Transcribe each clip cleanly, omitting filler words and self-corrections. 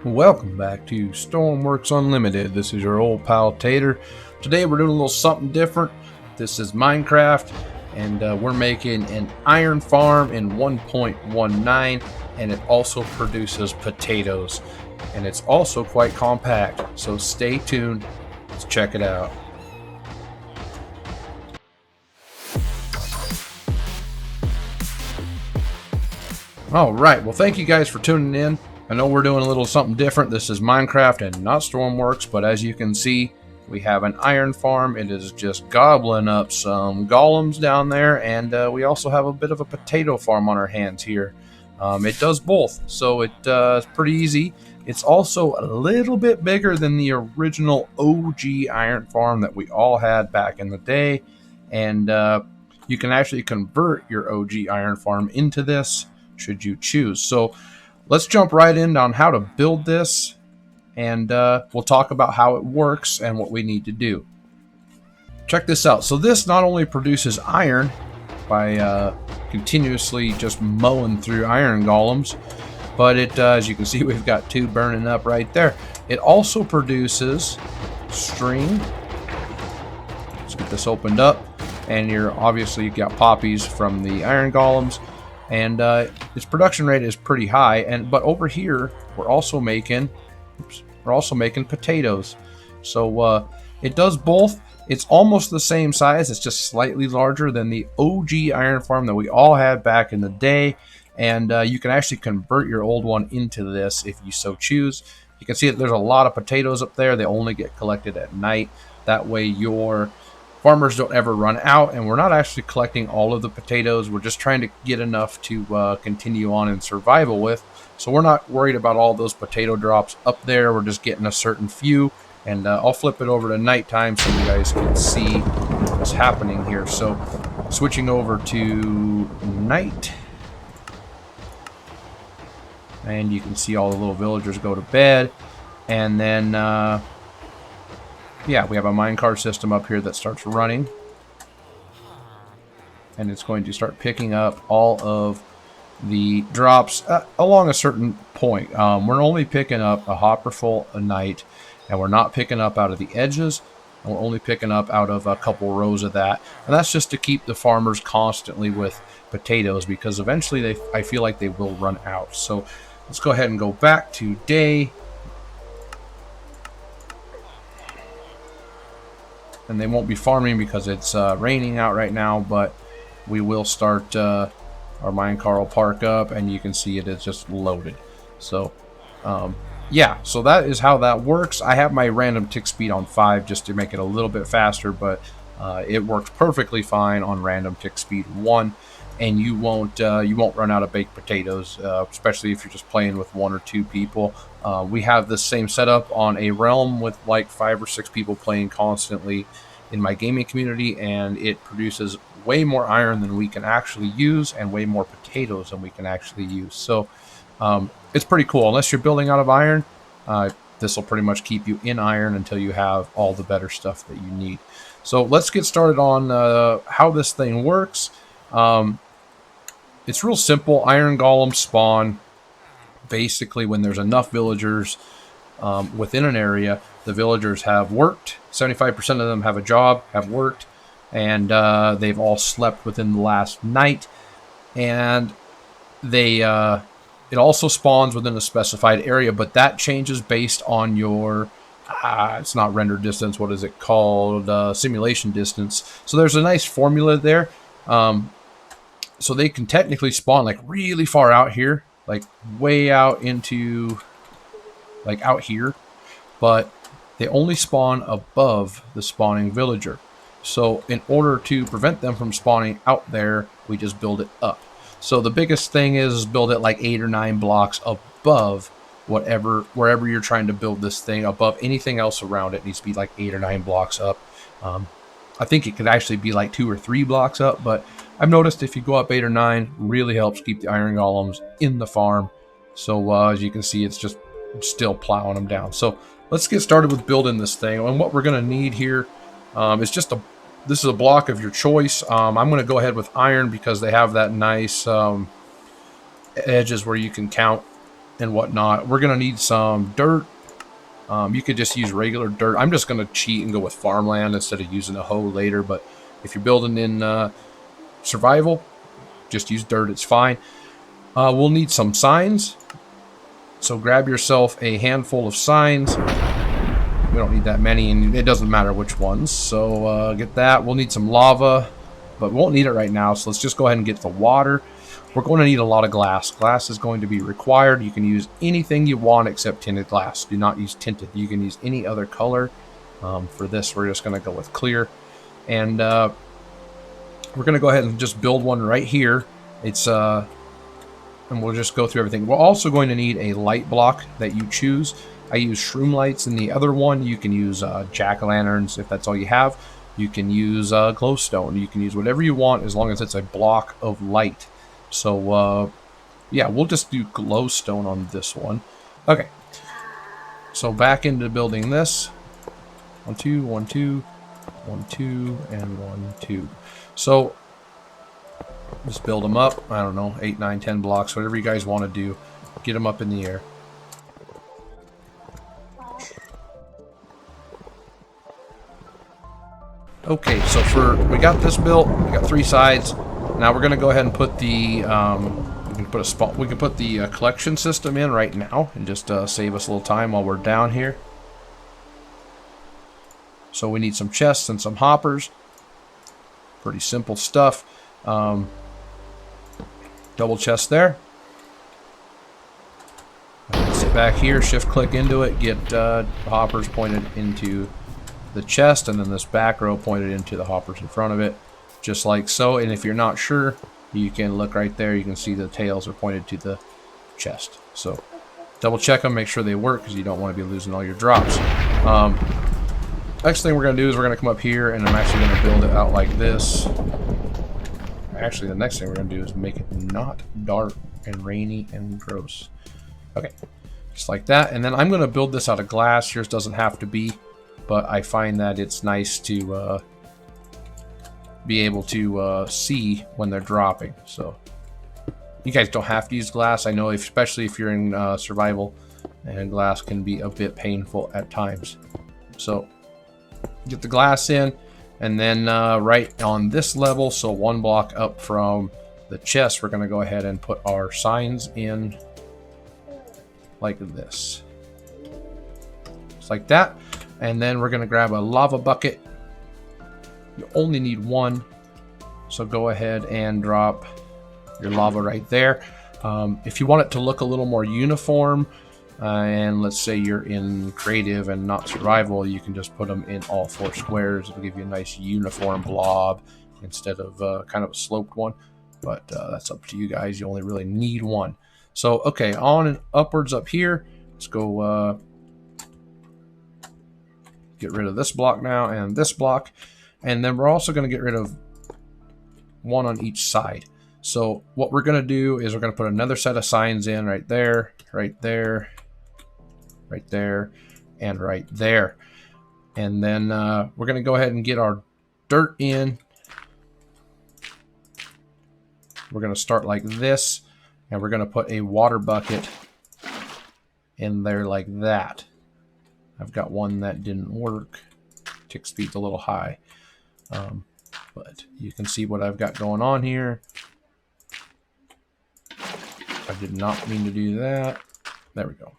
Welcome back to Stormworks Unlimited. This is your old pal Tater. Today we're doing a little something different. This is Minecraft, and we're making an iron farm in 1.19, and it also produces potatoes. And it's also quite compact, so stay tuned. Let's check it out. Alright, well thank you guys for tuning in. I know we're doing a little something different. This is Minecraft and not Stormworks, but as you can see, we have an iron farm. It is just gobbling up some golems down there, and we also have a bit of a potato farm on our hands here. It does both, so it's pretty easy. It's also a little bit bigger than the original OG iron farm that we all had back in the day, and you can actually convert your OG iron farm into this should you choose. So let's jump right in on how to build this, and we'll talk about how it works and what we need to do. Check this out. So this not only produces iron by continuously just mowing through iron golems, but it, as you can see, we've got two burning up right there. It also produces string. Let's get this opened up, and you've got poppies from the iron golems. And its production rate is pretty high, but over here we're also making potatoes. So it does both. It's almost the same size. It's just slightly larger than the OG iron farm that we all had back in the day. And you can actually convert your old one into this if you so choose. You can see that there's a lot of potatoes up there. They only get collected at night. That way your farmers don't ever run out, and we're not actually collecting all of the potatoes. We're just trying to get enough to continue on in survival with. So we're not worried about all those potato drops up there. We're just getting a certain few, and I'll flip it over to nighttime so you guys can see what's happening here. So switching over to night, and you can see all the little villagers go to bed, and then yeah, we have a minecart system up here that starts running, and it's going to start picking up all of the drops along a certain point. We're only picking up a hopper full a night, and we're not picking up out of the edges, and we're only picking up out of a couple rows of that, and that's just to keep the farmers constantly with potatoes, because eventually I feel like they will run out. So let's go ahead and go back to day. And they won't be farming because it's raining out right now, but we will start our minecart will park up, and you can see it is just loaded. So yeah, so that is how that works. I have my random tick speed on 5 just to make it a little bit faster, but it works perfectly fine on random tick speed 1, and you won't run out of baked potatoes, especially if you're just playing with 1 or 2 people. We have the same setup on a realm with like 5 or 6 people playing constantly in my gaming community, and it produces way more iron than we can actually use, and way more potatoes than we can actually use. So it's pretty cool. Unless you're building out of iron, this will pretty much keep you in iron until you have all the better stuff that you need. So let's get started on how this thing works. It's real simple. Iron golems spawn basically when there's enough villagers within an area. The villagers have worked. 75% of them have a job, have worked, and they've all slept within the last night. And they it also spawns within a specified area, but that changes based on your it's not render distance. What is it called? Simulation distance. So there's a nice formula there. So they can technically spawn like really far out here, like way out into like out here, but they only spawn above the spawning villager. So in order to prevent them from spawning out there, we just build it up. So the biggest thing is build it like 8 or 9 blocks above wherever you're trying to build this thing. Above anything else around it needs to be like 8 or 9 blocks up. I think it could actually be like 2 or 3 blocks up, but I've noticed if you go up 8 or 9, really helps keep the iron golems in the farm. So as you can see, it's just still plowing them down. So let's get started with building this thing. And what we're going to need here is just this is a block of your choice. I'm going to go ahead with iron because they have that nice edges where you can count and whatnot. We're going to need some dirt. You could just use regular dirt. I'm just going to cheat and go with farmland instead of using a hoe later. But if you're building in survival, just use dirt. It's fine. We'll need some signs. So grab yourself a handful of signs. We don't need that many, and it doesn't matter which ones. So get that. We'll need some lava, but we won't need it right now. So let's just go ahead and get the water. We're going to need a lot of glass. Glass is going to be required. You can use anything you want except tinted glass. Do not use tinted. You can use any other color. For this, we're just going to go with clear. And we're going to go ahead and just build one right here. And we'll just go through everything. We're also going to need a light block that you choose. I use shroom lights in the other one. You can use jack-o'-lanterns if that's all you have. You can use glowstone. You can use whatever you want as long as it's a block of light. So, yeah, we'll just do glowstone on this one. Okay. So back into building this. 1, 2, 1, 2, 1, 2, and 1, 2. So just build them up. I don't know, 8, 9, 10 blocks, whatever you guys want to do. Get them up in the air. Okay, so we got this built. We got 3 sides. Now we're gonna go ahead and put the we can put the collection system in right now and just save us a little time while we're down here. So we need some chests and some hoppers. Pretty simple stuff. Double chest there. Sit back here, shift click into it, get hoppers pointed into the chest, and then this back row pointed into the hoppers in front of it, just like so. And if you're not sure, you can look right there. You can see the tails are pointed to the chest. So double check them, make sure they work, because you don't want to be losing all your drops. Next thing we're going to do is we're going to come up here, and I'm actually going to build it out like this. Actually, the next thing we're going to do is make it not dark and rainy and gross. Okay, just like that. And then I'm going to build this out of glass. Yours doesn't have to be, but I find that it's nice to be able to see when they're dropping. So you guys don't have to use glass. I know, especially if you're in survival, and glass can be a bit painful at times. So get the glass in. And then right on this level, so 1 block up from the chest, we're going to go ahead and put our signs in like this. Just like that. And then we're going to grab a lava bucket. You only need 1. So go ahead and drop your lava right there. If you want it to look a little more uniform, and let's say you're in creative and not survival, you can just put them in all 4 squares. It'll give you a nice uniform blob instead of kind of a sloped one. But that's up to you guys. You only really need 1. So, okay, on and upwards up here. Let's go get rid of this block now and this block. And then we're also going to get rid of 1 on each side. So what we're going to do is we're going to put another set of signs in right there, right there, right there, and right there. And then we're going to go ahead and get our dirt in. We're going to start like this, and we're going to put a water bucket in there like that. I've got one that didn't work. Tick speed's a little high. But you can see what I've got going on here. I did not mean to do that. There we go.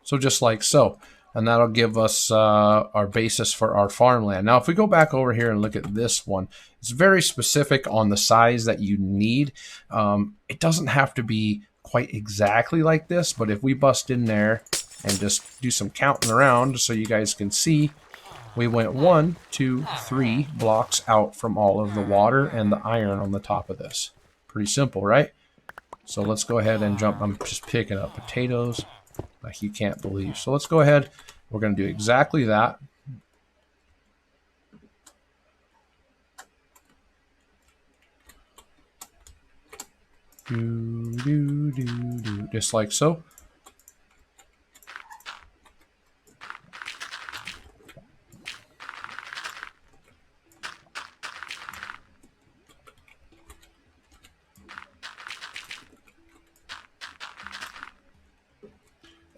So just like so. And that'll give us our basis for our farmland. Now, if we go back over here and look at this one, it's very specific on the size that you need. It doesn't have to be quite exactly like this, but if we bust in there and just do some counting around so you guys can see, we went 1, 2, 3 blocks out from all of the water and the iron on the top of this. Pretty simple, right? So let's go ahead and jump. I'm just picking up potatoes like you can't believe. So let's go ahead. We're going to do exactly that. Just like so.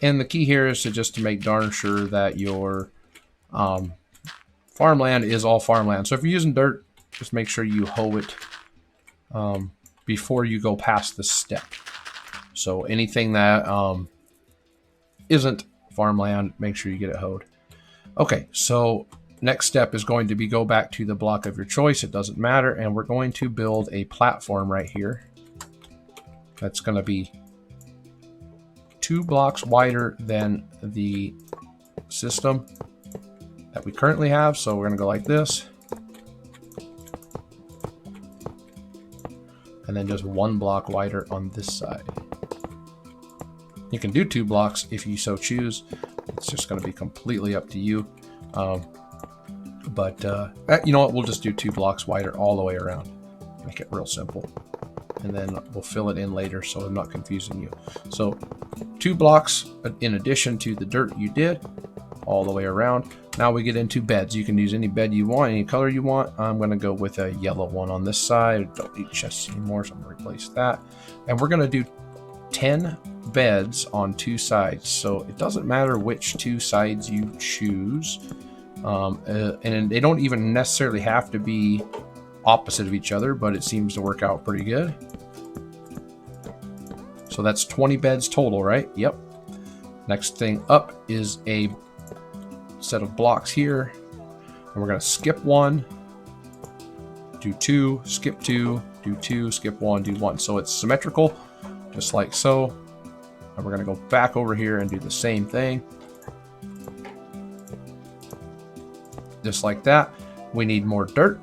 And the key here is to just to make darn sure that your farmland is all farmland. So if you're using dirt, just make sure you hoe it before you go past this step. So anything that isn't farmland, make sure you get it hoed. Okay, so next step is going to be go back to the block of your choice. It doesn't matter. And we're going to build a platform right here. That's going to be 2 blocks wider than the system that we currently have. So we're going to go like this. And then just 1 block wider on this side. You can do 2 blocks if you so choose. It's just going to be completely up to you. You know what? We'll just do 2 blocks wider all the way around. Make it real simple. And then we'll fill it in later so I'm not confusing you. So 2 blocks in addition to the dirt you did all the way around. Now we get into beds. You can use any bed you want, any color you want. I'm going to go with a yellow one on this side. I don't need chests anymore, so I'm going to replace that. And we're going to do 10 beds on 2 sides. So it doesn't matter which 2 sides you choose. And they don't even necessarily have to be opposite of each other, but it seems to work out pretty good. So that's 20 beds total, right? Yep. Next thing up is a set of blocks here. And we're going to skip 1, do 2, skip 2, do 2, skip 1, do 1. So it's symmetrical, just like so. And we're going to go back over here and do the same thing. Just like that. We need more dirt.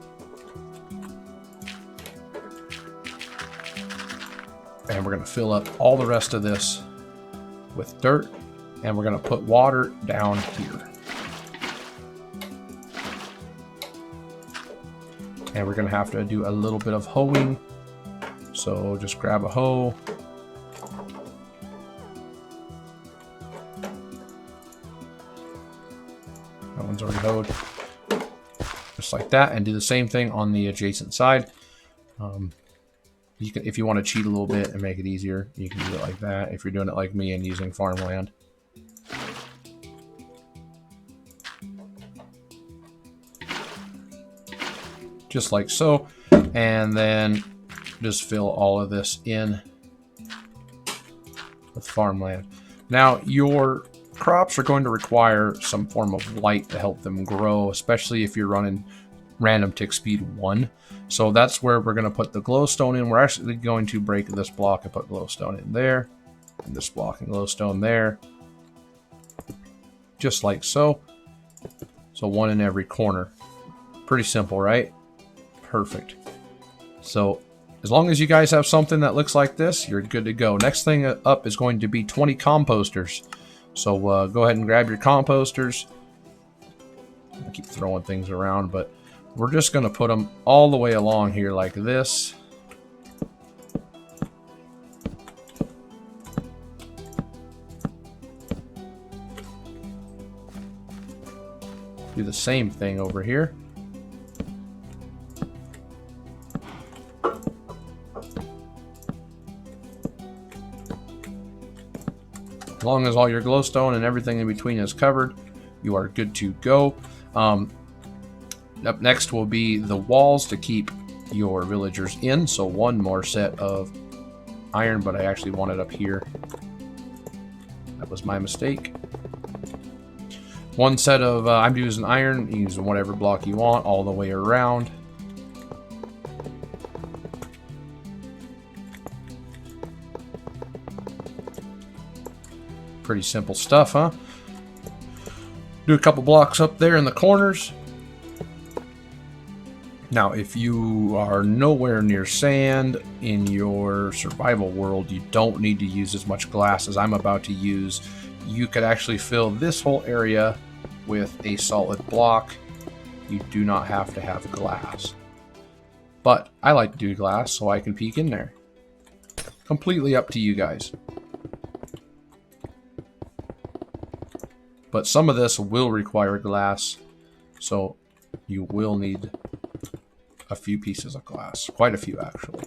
And we're going to fill up all the rest of this with dirt. And we're going to put water down here. And we're going to have to do a little bit of hoeing. So just grab a hoe. That one's already hoed. Just like that. And do the same thing on the adjacent side. You can, if you want to cheat a little bit and make it easier, you can do it like that. If you're doing it like me and using farmland. Just like so. And then just fill all of this in with farmland. Now your crops are going to require some form of light to help them grow, especially if you're running random tick speed 1. So that's where we're going to put the glowstone in. We're actually going to break this block and put glowstone in there. And this block and glowstone there. Just like so. So 1 in every corner. Pretty simple, right? Perfect. So as long as you guys have something that looks like this, you're good to go. Next thing up is going to be 20 composters. So go ahead and grab your composters. I keep throwing things around, but we're just going to put them all the way along here like this. Do the same thing over here. As long as all your glowstone and everything in between is covered, you are good to go. Up next will be the walls to keep your villagers in. So 1 more set of iron, but I actually want it up here. That was my mistake. 1 set of, I'm using iron. You use whatever block you want all the way around. Pretty simple stuff, huh? Do a couple blocks up there in the corners. Now, if you are nowhere near sand in your survival world, you don't need to use as much glass as I'm about to use. You could actually fill this whole area with a solid block. You do not have to have glass. But I like to do glass so I can peek in there. Completely up to you guys. But some of this will require glass, so you will need a few pieces of glass. Quite a few, actually.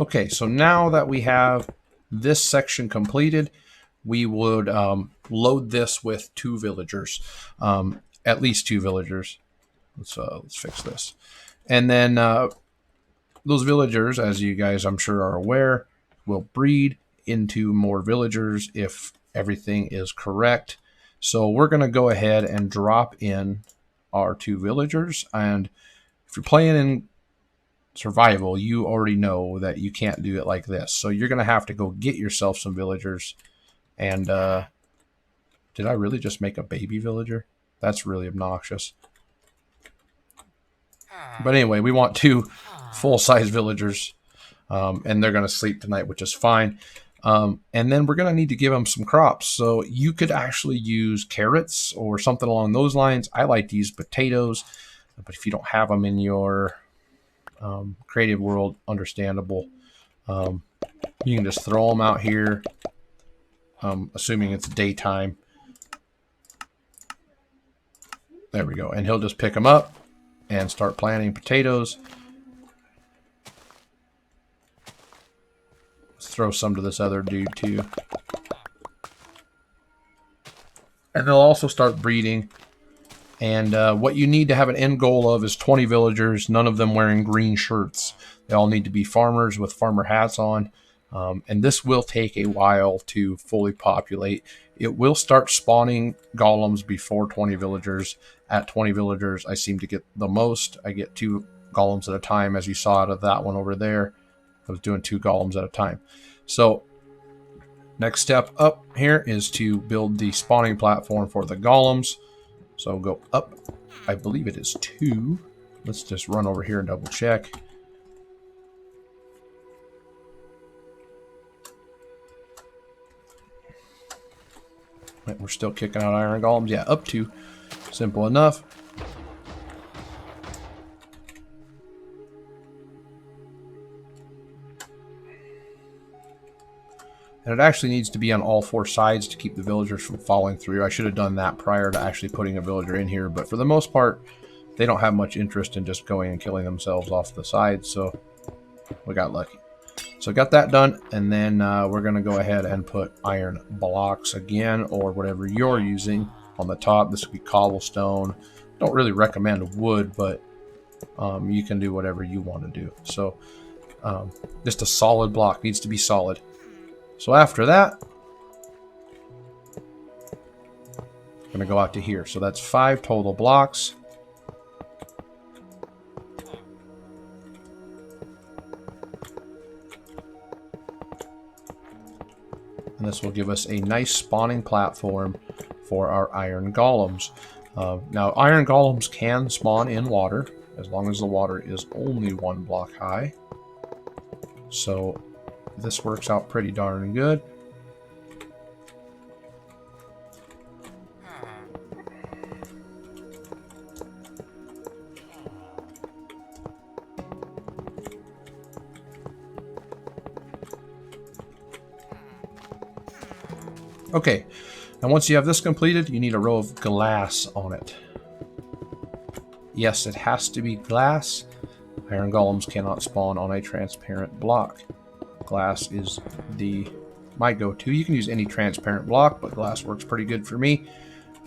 Okay, so now that we have this section completed, we would load this with 2 villagers, at least 2 villagers. Let's fix this, and then those villagers, as you guys I'm sure are aware, will breed into more villagers if everything is correct. So we're going to go ahead and drop in our 2 villagers, and if you're playing in survival, you already know that you can't do it like this. So you're going to have to go get yourself some villagers. And did I really just make a baby villager? That's really obnoxious. But anyway, we want 2 full-size villagers, and they're going to sleep tonight, which is fine. And then we're going to need to give them some crops. So you could actually use carrots or something along those lines. I like to use potatoes, but if you don't have them in your creative world, understandable. You can just throw them out here, assuming it's daytime. There we go. And he'll just pick them up and start planting potatoes. Let's throw some to this other dude too. And they'll also start breeding. And what you need to have an end goal of is 20 villagers, none of them wearing green shirts. They all need to be farmers with farmer hats on. And this will take a while to fully populate. It will start spawning golems before 20 villagers. At 20 villagers, I seem to get the most. I get 2 golems at a time, as you saw out of that one over there. I was doing 2 golems at a time. So next step up here is to build the spawning platform for the golems. So go up, I believe it is 2. Let's just run over here and double check. We're still kicking out iron golems. Yeah, up 2. Simple enough. And it actually needs to be on all 4 sides to keep the villagers from falling through. I should have done that prior to actually putting a villager in here. But for the most part, they don't have much interest in just going and killing themselves off the sides. So we got lucky. So got that done. And then we're going to go ahead and put iron blocks again, or whatever you're using, on the top. This would be cobblestone. Don't really recommend wood, but you can do whatever you want to do. So just a solid block. Needs to be solid. So after that, I'm going to go out to here. So that's 5 total blocks. And this will give us a nice spawning platform for our iron golems. Now, iron golems can spawn in water, as long as the water is only 1 block high. So this works out pretty darn good. Okay, and once you have this completed, you need a row of glass on it. Yes, it has to be glass. Iron golems cannot spawn on a transparent block. Glass is my go-to. You can use any transparent block, but glass works pretty good for me.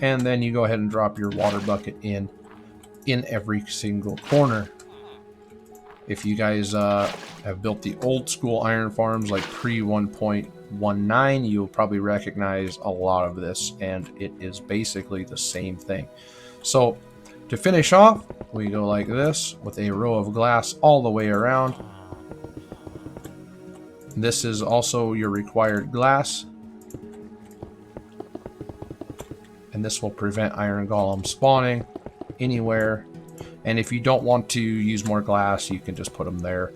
And then you go ahead and drop your water bucket in every single corner. If you guys have built the old school iron farms like pre 1.19, you'll probably recognize a lot of this, and it is basically the same thing. So to finish off, we go like this with a row of glass all the way around. This is also your required glass, and this will prevent iron golem spawning anywhere. And if you don't want to use more glass, you can just put them there.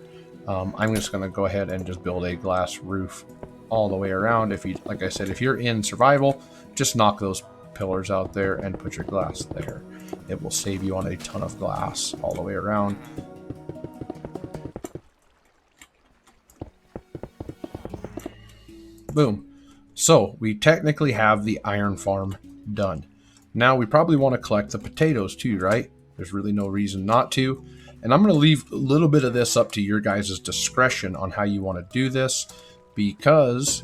I'm just going to go ahead and just build a glass roof all the way around. If you, like I said, if you're in survival, just knock those pillars out there and put your glass there. It will save you on a ton of glass all the way around. Boom. So we technically have the iron farm done. Now we probably want to collect the potatoes too, right? There's really no reason not to. And I'm going to leave a little bit of this up to your guys' discretion on how you want to do this, because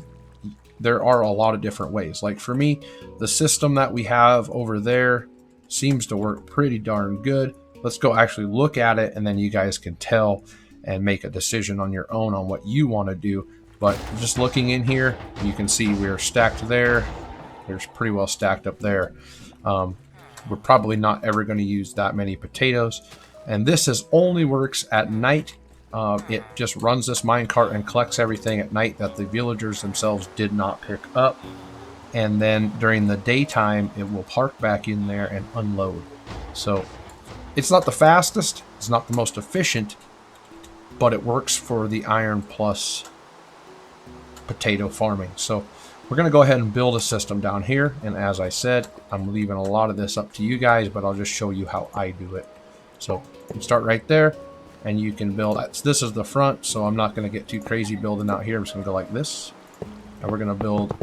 there are a lot of different ways. Like for me, the system that we have over there seems to work pretty darn good. Let's go actually look at it, and then you guys can tell and make a decision on your own on what you want to do. But just looking in here, you can see we're stacked there. There's pretty well stacked up there. We're probably not ever going to use that many potatoes. And this only works at night. It just runs this minecart and collects everything at night that the villagers themselves did not pick up. And then during the daytime, it will park back in there and unload. So it's not the fastest, it's not the most efficient, but it works for the iron plus potato farming. So we're going to go ahead and build a system down here. And as I said, I'm leaving a lot of this up to you guys, but I'll just show you how I do it. So you can start right there, and you can build. This is the front, so I'm not going to get too crazy building out here. I'm just going to go like this. And we're going to build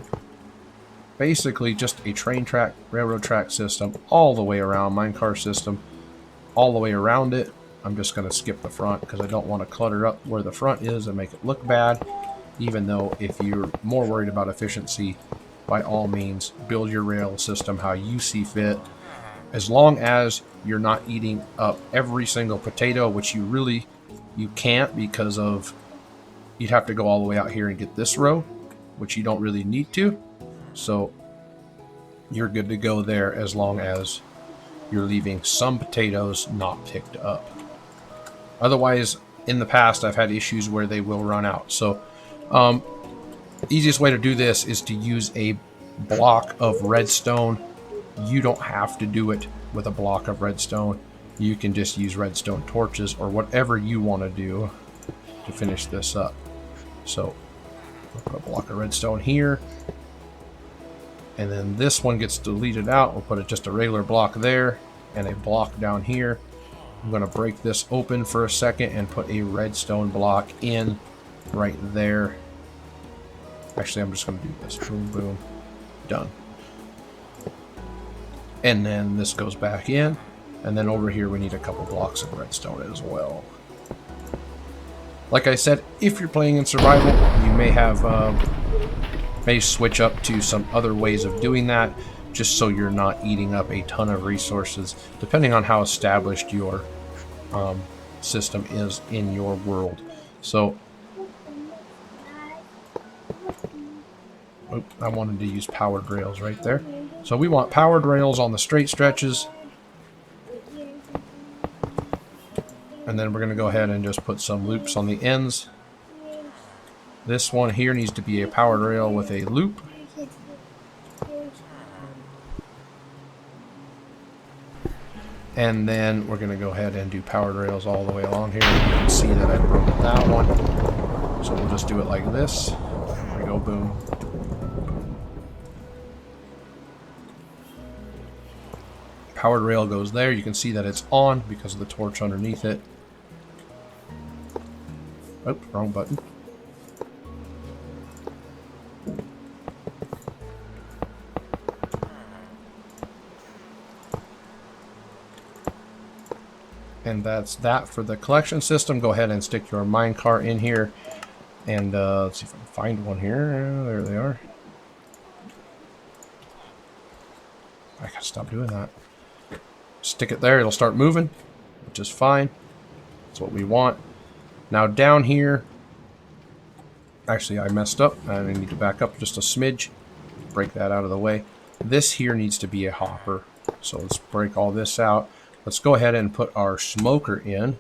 basically just a train track, railroad track system all the way around, minecart system all the way around it. I'm just going to skip the front because I don't want to clutter up where the front is and make it look bad. Even though if you're more worried about efficiency, by all means, build your rail system how you see fit. As long as you're not eating up every single potato, which you can't, because of you'd have to go all the way out here and get this row, which you don't really need to. So you're good to go there as long as you're leaving some potatoes not picked up. Otherwise, in the past, I've had issues where they will run out. So easiest way to do this is to use a block of redstone. You don't have to do it with a block of redstone. You can just use redstone torches or whatever you want to do to finish this up. So we'll put a block of redstone here, and then this one gets deleted out. We'll put just a regular block there and a block down here. I'm going to break this open for a second and put a redstone block in right there. Actually, I'm just going to do this. Boom, boom. Done. And then this goes back in. And then over here we need a couple blocks of redstone as well. Like I said, if you're playing in survival, you may have may switch up to some other ways of doing that, just so you're not eating up a ton of resources, depending on how established your system is in your world. So I wanted to use powered rails right there. So we want powered rails on the straight stretches. And then we're going to go ahead and just put some loops on the ends. This one here needs to be a powered rail with a loop. And then we're going to go ahead and do powered rails all the way along here. You can see that I broke that one. So we'll just do it like this. There we go, boom. Powered rail goes there. You can see that it's on because of the torch underneath it. Oh, wrong button. And that's that for the collection system. Go ahead and stick your minecart in here. And let's see if I can find one here. There they are. I gotta stop doing that. Stick it there, it'll start moving, which is fine. That's what we want. Now down here, actually I messed up. I need to back up just a smidge. Break that out of the way. This here needs to be a hopper. So let's break all this out. Let's go ahead and put our smoker in.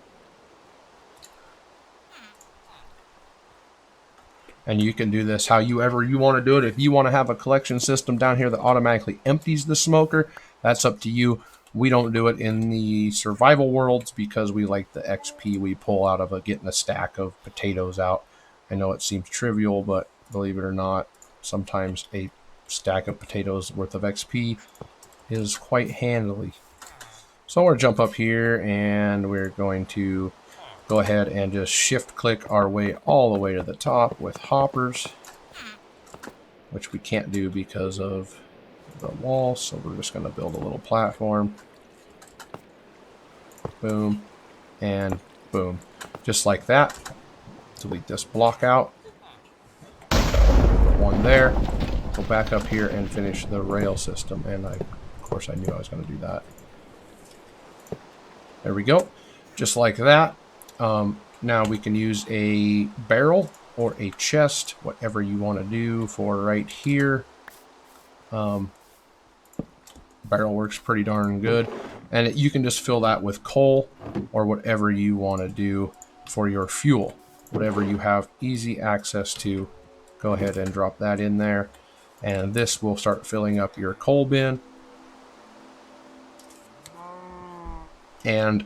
And you can do this however you want to do it. If you want to have a collection system down here that automatically empties the smoker, that's up to you. We don't do it in the survival worlds because we like the XP we pull out of getting a stack of potatoes out. I know it seems trivial, but believe it or not, sometimes a stack of potatoes worth of XP is quite handily. So we're going to jump up here and we're going to go ahead and just shift click our way all the way to the top with hoppers, which we can't do because of the wall. So we're just going to build a little platform. Boom. and boom, just like that. Delete this block out. Put one there. Go back up here and finish the rail system. And of course I knew I was going to do that. There we go. Just like that. Now we can use a barrel or a chest, whatever you want to do for right here. Barrel works pretty darn good. And you can just fill that with coal or whatever you want to do for your fuel. Whatever you have easy access to, go ahead and drop that in there. And this will start filling up your coal bin. And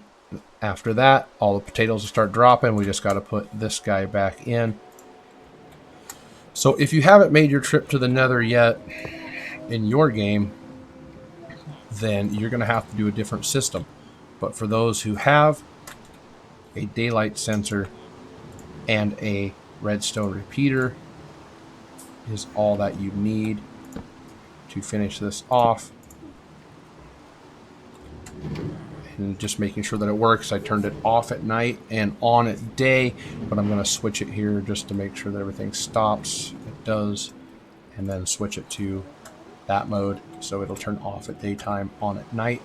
after that, all the potatoes will start dropping. We just got to put this guy back in. So if you haven't made your trip to the Nether yet in your game, then you're going to have to do a different system. But for those who have, a daylight sensor and a redstone repeater is all that you need to finish this off. And just making sure that it works. I turned it off at night and on at day, but I'm going to switch it here just to make sure that everything stops. It does. And then switch it to that mode so it'll turn off at daytime, on at night.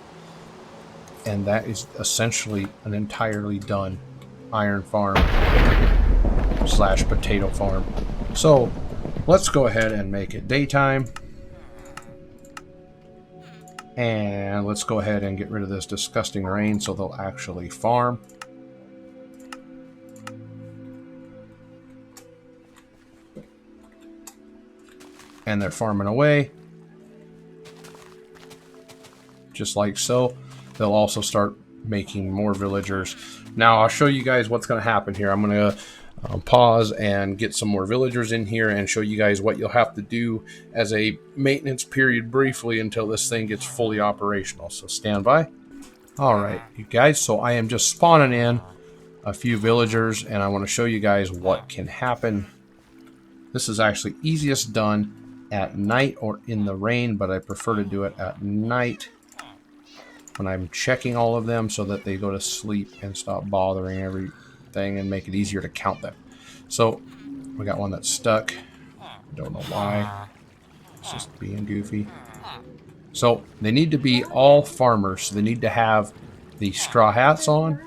And that is essentially an entirely done iron farm slash potato farm. So let's go ahead and make it daytime. And let's go ahead and get rid of this disgusting rain so they'll actually farm. And they're farming away. Just like so. They'll also start making more villagers. Now I'll show you guys what's going to happen here. I'm going to pause and get some more villagers in here and show you guys what you'll have to do as a maintenance period briefly until this thing gets fully operational. So stand by. Alright, you guys, so I am just spawning in a few villagers and I want to show you guys what can happen. This is actually easiest done at night or in the rain, but I prefer to do it at night when I'm checking all of them so that they go to sleep and stop bothering everything and make it easier to count them. So we got one that's stuck. Don't know why. It's just being goofy. So they need to be all farmers. So they need to have the straw hats on.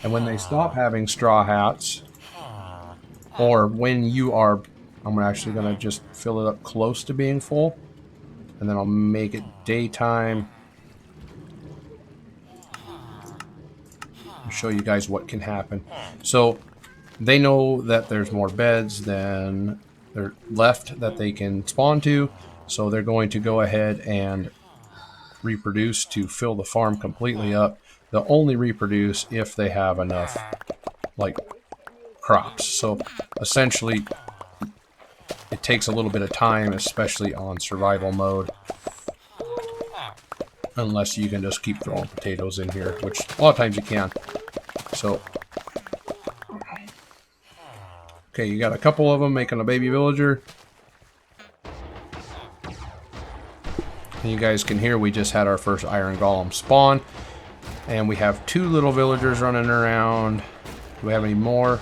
And when they stop having straw hats, or when you are, I'm actually going to just fill it up close to being full. And then I'll make it daytime. I'll show you guys what can happen. So they know that there's more beds than they're left that they can spawn to. So they're going to go ahead and reproduce to fill the farm completely up. They'll only reproduce if they have enough, like, crops. So essentially, it takes a little bit of time, especially on survival mode. Unless you can just keep throwing potatoes in here, which a lot of times you can. So, okay, you got a couple of them making a baby villager. And you guys can hear we just had our first iron golem spawn. And we have 2 little villagers running around. Do we have any more?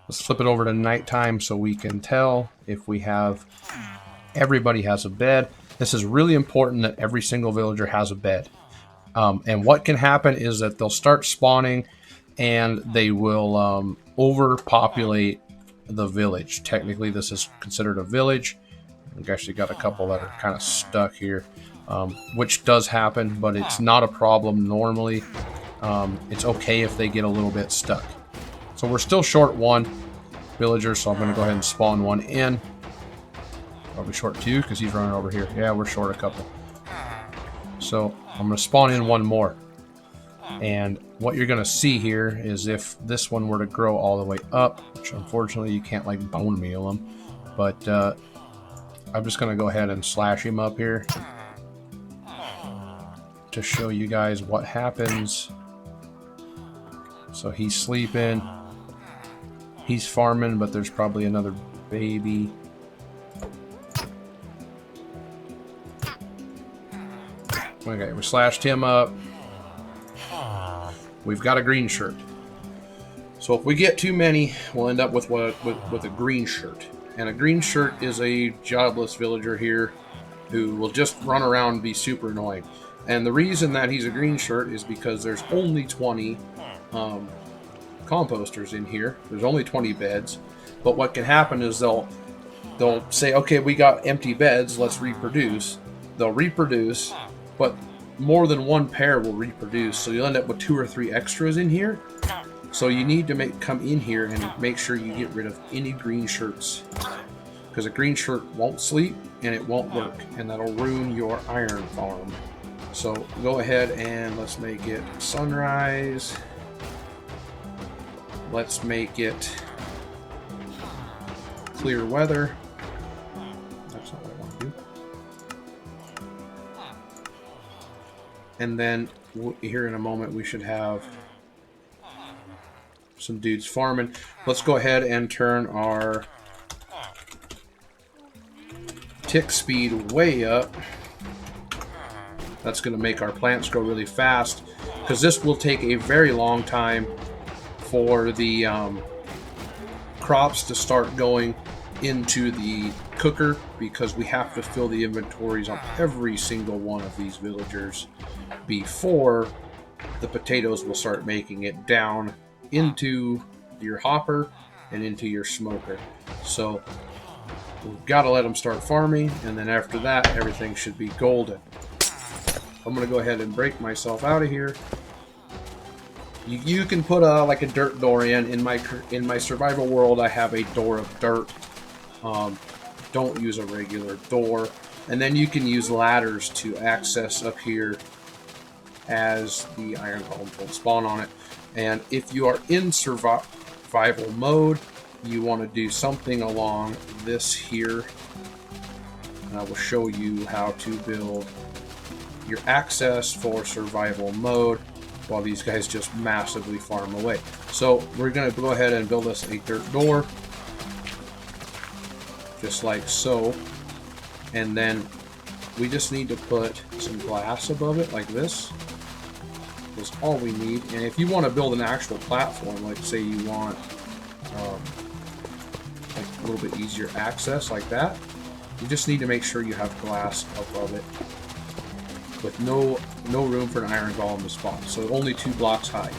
Let's flip it over to nighttime so we can tell if we have... Everybody has a bed. This is really important that every single villager has a bed. And what can happen is that they'll start spawning and they will overpopulate the village. Technically, this is considered a village. We've actually got a couple that are kind of stuck here, which does happen, but it's not a problem normally. It's okay if they get a little bit stuck. So we're still short 1 villager, so I'm going to go ahead and spawn 1 in. Probably short 2 because he's running over here. Yeah, we're short a couple. So I'm going to spawn in 1 more. And what you're going to see here is if this one were to grow all the way up, which unfortunately you can't like bone meal them, but I'm just going to go ahead and slash him up here to show you guys what happens. So he's sleeping. He's farming, but there's probably another baby. Okay, we slashed him up. We've got a green shirt. So if we get too many, we'll end up with a green shirt. And a green shirt is a jobless villager here who will just run around and be super annoying. And the reason that he's a green shirt is because there's only 20 composters in here. There's only 20 beds. But what can happen is they'll say, okay, we got empty beds, let's reproduce. They'll reproduce, but more than one pair will reproduce, so you'll end up with 2 or 3 extras in here. So you need to come in here and make sure you get rid of any green shirts, because a green shirt won't sleep and it won't work, and that'll ruin your iron farm. So go ahead and let's make it sunrise. Let's make it clear weather. That's not what I want to do. And then here in a moment we should have some dudes farming. Let's go ahead and turn our tick speed way up. That's going to make our plants grow really fast, because this will take a very long time for the crops to start going into the cooker, because we have to fill the inventories on every single one of these villagers before the potatoes will start making it down into your hopper and into your smoker. So we've got to let them start farming, and then after that everything should be golden. I'm going to go ahead and break myself out of here. You can put like a dirt door in my survival world. I have a door of dirt. Don't use a regular door. And then you can use ladders to access up here as the iron golems will spawn on it. And if you are in survival mode, you want to do something along this here. And I will show you how to build your access for survival mode while these guys just massively farm away. So we're going to go ahead and build us a dirt door, just like so. And then we just need to put some glass above it like this. That's all we need. And if you want to build an actual platform, like say you want like a little bit easier access like that, you just need to make sure you have glass above it with no room for an iron golem to spawn. So only 2 blocks high.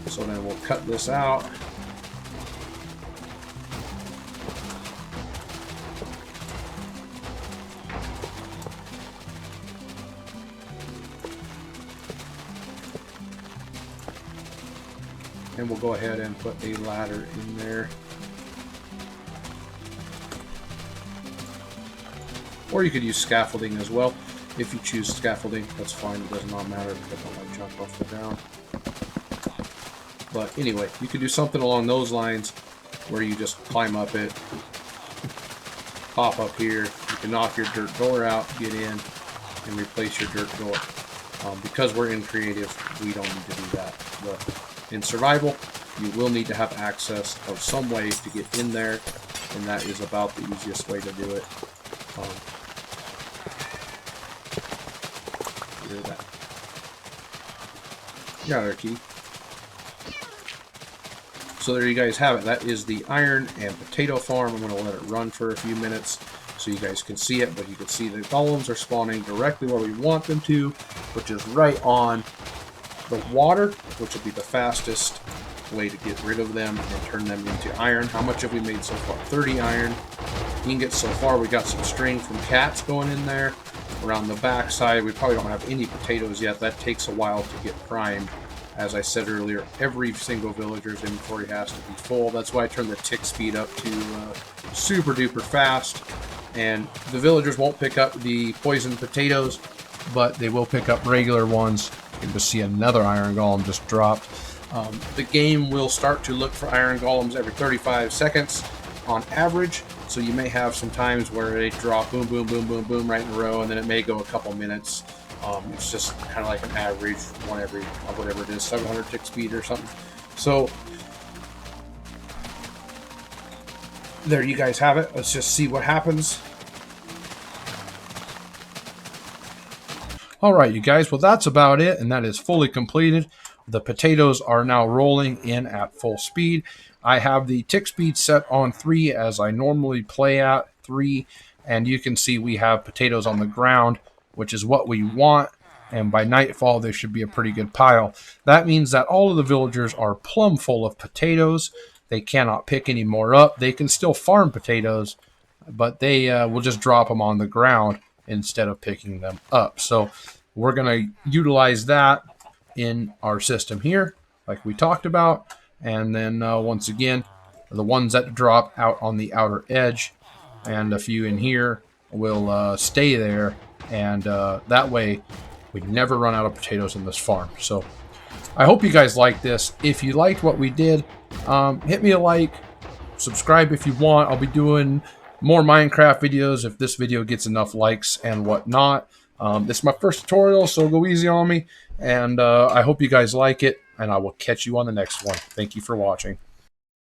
So then we'll cut this out. And we'll go ahead and put a ladder in there. Or you could use scaffolding as well. If you choose scaffolding, that's fine. It does not matter because I don't like jump off the ground. But anyway, you could do something along those lines where you just climb up it, pop up here. You can knock your dirt door out, get in, and replace your dirt door. Because we're in creative, we don't need to do that. But in survival, you will need to have access of some way to get in there, and that is about the easiest way to do it. That. Got our key. So there you guys have it. That is the iron and potato farm. I'm going to let it run for a few minutes so you guys can see it, but you can see the golems are spawning directly where we want them to, which is right on the water, which will be the fastest way to get rid of them and turn them into iron. How much have we made so far? 30 iron. You can get so far. We got some string from cats going in there. Around the back side, we probably don't have any potatoes yet. That takes a while to get primed. As I said earlier, every single villager's inventory has to be full. That's why I turned the tick speed up to super duper fast. And the villagers won't pick up the poisoned potatoes, but they will pick up regular ones. You can just see another iron golem just dropped. The game will start to look for iron golems every 35 seconds on average. So you may have some times where they drop boom, boom, boom, boom, boom right in a row, and then it may go a couple minutes. It's just kind of like an average, one every, whatever it is, 700 tick speed or something. So there you guys have it. Let's just see what happens. All right, you guys. Well, that's about it, and that is fully completed. The potatoes are now rolling in at full speed. I have the tick speed set on 3 as I normally play at 3, and you can see we have potatoes on the ground, which is what we want. And by nightfall, there should be a pretty good pile. That means that all of the villagers are plumb full of potatoes. They cannot pick any more up. They can still farm potatoes, but they will just drop them on the ground instead of picking them up. So we're going to utilize that in our system here, like we talked about. And then once again, the ones that drop out on the outer edge and a few in here will stay there. And that way we never run out of potatoes in this farm. So I hope you guys like this. If you liked what we did, hit me a like, subscribe if you want. I'll be doing more Minecraft videos if this video gets enough likes and whatnot. This is my first tutorial, so go easy on me. And I hope you guys like it, and I will catch you on the next one. Thank you for watching.